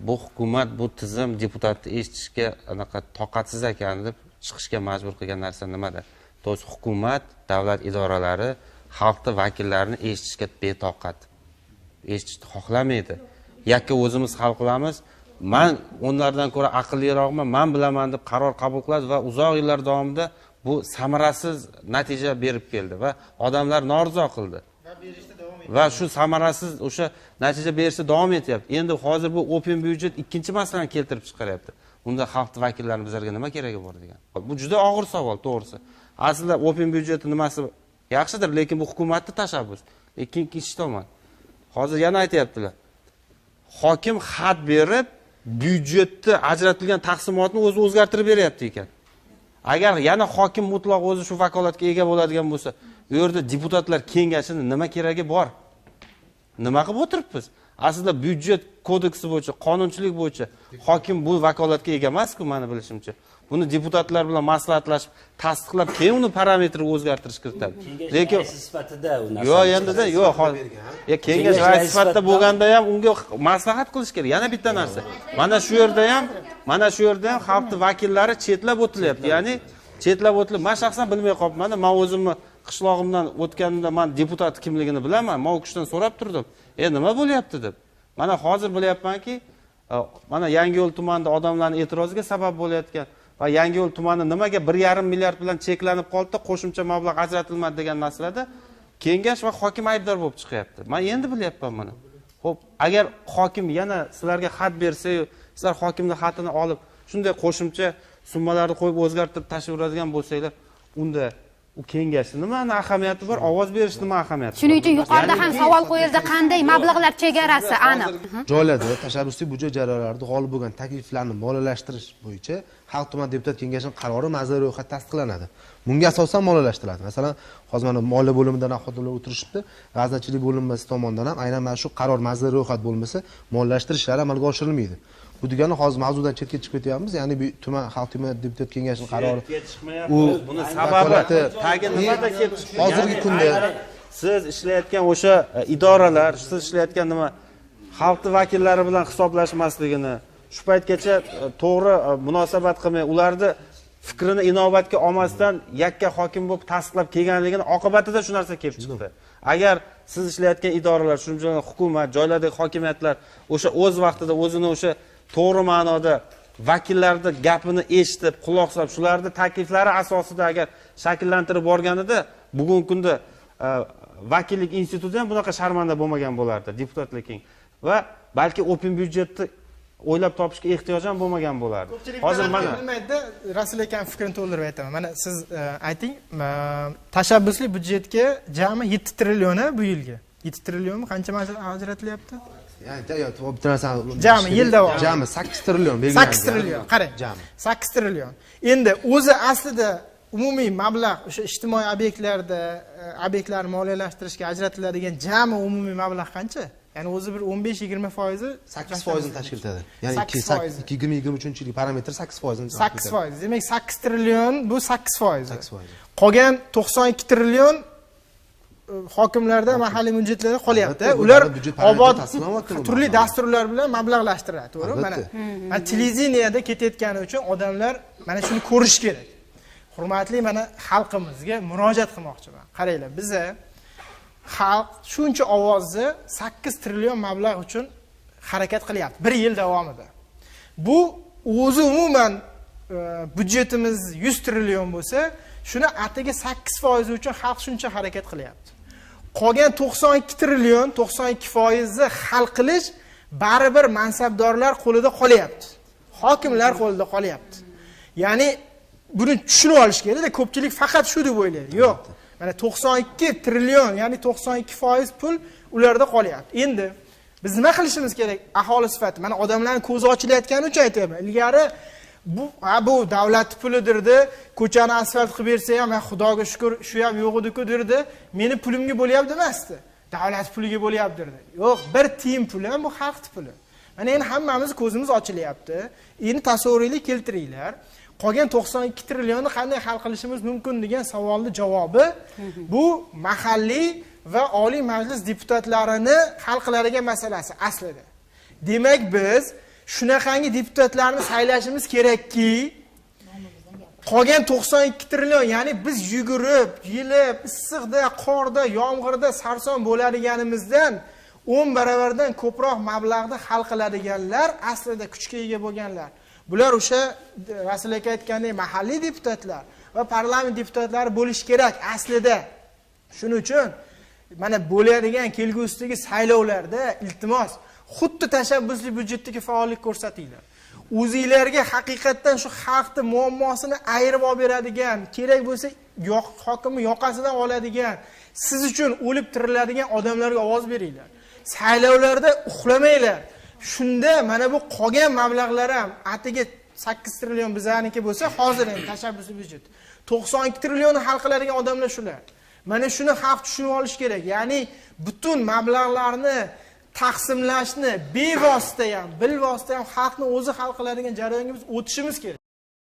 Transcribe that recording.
bu hukumat bu tizim deputatni eshitishga anaqa toqatsiz ekan deb chiqishga majbur qilgan narsa nimada? To'g'risi hukumat, davlat idoralari xalqni vakillarini eshitishga betoqat. Eshitishni xohlamaydi. Yakka o'zimiz hal qilamiz. Men onlardan ko'ra aqlliroqman, men bilaman deb qaror qabul qiladi va uzoq yillar davomida bu samarasiz natija berib keldi va odamlar norizo qildi. Va shu samarasiz o'sha natija berishda davom etyapti. Endi hozir bu open byudjet ikkinchi masalani keltirib chiqaryapti. Unda xalq vakillarini bizlarga nima keragi bor degan. Bu juda og'ir savol, to'g'risi. Aslida open byudjetning nimasi yaxshidir, lekin bu hukumatning tashabbus. Lekin ikkinchi tomon. Hozir yana aytayaptilar. Hokim xat berib, byudjetni ajratilgan taqsimotni o'zi o'zgartirib beryapti ekan. Agar yana hokim mutlaq o'zi shu vakolatga ega bo'ladigan bo'lsa, u yerda deputatlar kengashining nima keragi bor? Nima qilib o'tiribmiz? Aslida byudjet kodeksi bo'yicha, qonunchilik bo'yicha hokim bu vakolatga ega emas-ku, meni bilishimcha. Buni deputatlar bilan maslahatlashib, tasdiqlab, keyin uni parametriga o'zgartirish kiritadi. Lekin sifatida u narsa. Yo'q, endi-da, yo'q, hozir. Kengash raisi sifatida bo'lganda ham unga maslahat qilish kerak. Yana bitta narsa. Mana shu yerda ham xalqning vakillari chetlab o'tilyapti. Ya'ni chetlab o'tilib, men shaxsan bilmay qolibman. Men o'zimni qishlog'imdan o'tganimda men deputat kimligini bilaman. Men u kishidan so'rab turdim. Nima bo'lyapti deb. Mana hozir bilyapmanki, mana Yangiyo'l tumanida odamlarning e'tiroziga sabab bo'layotgan va Yangiyo'l tumani nimaga 1,5 milliard bilan cheklanib qoldi, qo'shimcha mablag' ajratilmadi degan masalada kengash va hokim aybdor bo'lib chiqyapti. Men endi bilyapman buni. Xo'p, agar hokim yana sizlarga xat bersa-yu, sizlar hokimning xatini olib, shunday qo'shimcha summalarni qo'yib o'zgartirib tashlaveradigan bo'lsanglar, unda u kengashning nima ahamiyati bor, ovoz berish nima ahamiyati? Shuning uchun yuqorida ham savol qo'yildi, qanday mablag'lar chegarasi aniq. Joylarda tashabbusli byudjet jarayonlarida g'olib bo'lgan takliflarni moliyalashtirish bo'yicha Xalq tuman deputat kengashining qarori mazali ro'yxat tasdiqlanadi. Bunga asosan moliyalashtiriladi. Masalan, hozir mana moliya bo'limidan xodimlar o'tirishibdi, g'aznachilik bo'linmasi tomonidan ham aynan mana shu qaror mazali ro'yxat bo'lmasa, moliyalashtirish ishlari amalga oshirilmaydi. Bu degani hozir mavzudan chetga chiqib ketyapmiz, ya'ni bu tuman xalq tuman deputat kengashining qarori. U buni sababi tagi nimada kelib chiqdi? Hozirgi kunda siz ishlayotgan o'sha idoralar, siz ishlayotgan nima xalqning vakillari bilan hisoblashmasligini, shu paytgacha to'g'ri munosabat qilmay, ularni fikrini inobatga olmasdan yakka hokim bo'lib tasdiqlab kelganligini oqibatida shu narsa kelib chiqdi. Agar siz ishlayotgan idoralar, shuningdek hukumat, joylardagi hokimiyatlar o'sha o'z vaqtida o'zini o'sha to'g'ri ma'noda vakillarni gapini eshitib, quloq solib, shularning takliflari asosida agar shakllantirib borganida, bugungi kunda vakillik instituti ham bunaqa sharmanda bo'lmagan bo'lardi, deputatlik va balki open byudjetni o'ylab topishga ehtiyoj ham bo'lmagan bo'lardi. Hozir mana bilmaydi, Rasul aka fikrini to'ldirib aytaman. Mana siz ayting, tashabbusli byudjetga jami 7 trillion bu yilga. 7 trillionmi qancha ajratilyapti? Jami yil davomida jami 8 trillion belgilangan. 8 trillion, qarang. Jami 8 trillion. Endi o'zi aslida umumiy mablag' o'sha ijtimoiy obyektlarni moliyalashtirishga ajratiladigan jami umumiy mablag' qancha? Ya'ni o'zi bir 15-20% 8% ni tashkil etadi. Ya'ni 2023 yil parametri 8%. 8%. Demak 8 trillion bu 8%. Qolgan 92 trillion hokimlarda, mahalliy byudjetlarda qolyapti. Ular obod turli dasturlar bilan mablag'lashtiradi, to'g'ri? Mana televideniyada ketayotgani uchun odamlar mana shuni ko'rish kerak. Hurmatli mana xalqimizga murojaat qilmoqchiman. Qaranglar, biza xalq shuncha ovozni 8 trillion mablag' uchun harakat qilyapti 1 yil davomida. Bu o'zi umuman byudjetimiz 100 trillion bo'lsa, shuni atiga 8% uchun xalq shuncha harakat qilyapti. Qolgan 92 trillion, 92% hal qilish baribir mansabdorlar qo'lida qolyapti. Hokimlar qo'lida qolyapti. Ya'ni buni tushunib olish kerak-da, ko'pchilik faqat shu deb o'ylaydi. Yo'q. Mana 92 trillion, ya'ni 92% pul ularda qolyapti. Endi biz nima qilishimiz kerak aholi sifatida? Mana odamlarning ko'zi ochilayotgani uchun aytayapman. Ilgari bu davlat pulidirdi, ko'chani asfalt qilib bersa ham, xudoga shukr, shu ham yo'q edi-ku derdi. Meni pulimga bo'lyapti emasdi. Davlat puliga bo'lyapti derdi. Yo'q, bir tiyin puli ham bu xalq puli. Mana endi hammamiz ko'zimiz ochilyapti. Endi tasavvuringizga keltiringlar. Qolgan 92 trillionni qanday hal qilishimiz mumkin degan savolning javobi bu mahalliy va oliy majlis deputatlarini hal qiladigan masalasi aslida. Demak biz shunaqangi deputatlarni saylashimiz kerakki, qolgan 92 trillion, ya'ni biz yugurib, yilib, issiqda, qorda, yomg'irda sarson bo'ladiganimizdan 10 baravardan ko'proq mablag'da hal qiladiganlar aslida kuchga ega bo'lganlar. Bular o'sha Rasul aka aytgandek mahalliy deputatlar va parlament deputatlari bo'lishi kerak aslida. Shuning uchun mana bo'ladigan kelgusidagi saylovlarda iltimos xuddi tashabbusli byudjetdagi faollik ko'rsatinglar. O'zingizlarga haqiqatdan shu xalqni muammosini ayirib olib beradigan, kerak bo'lsa hokimni yoqasidan oladigan, siz uchun o'lib tiriladigan odamlarga ovoz beringlar. Saylovlarda uxlamanglar. Shunda mana bu qolgan mablag'lar ham atiga 8 trillion bizaniki bo'lsa, hozir ham tashabbusli byudjet. 92 trillionni hal qiladigan odamlar shular. Mana shuni xalq tushunib olish kerak. Ya'ni butun mablag'larni taqsimlashni bevosita ham, bilvosita ham xalqni o'zi hal qiladigan jarayonga biz o'tishimiz kerak.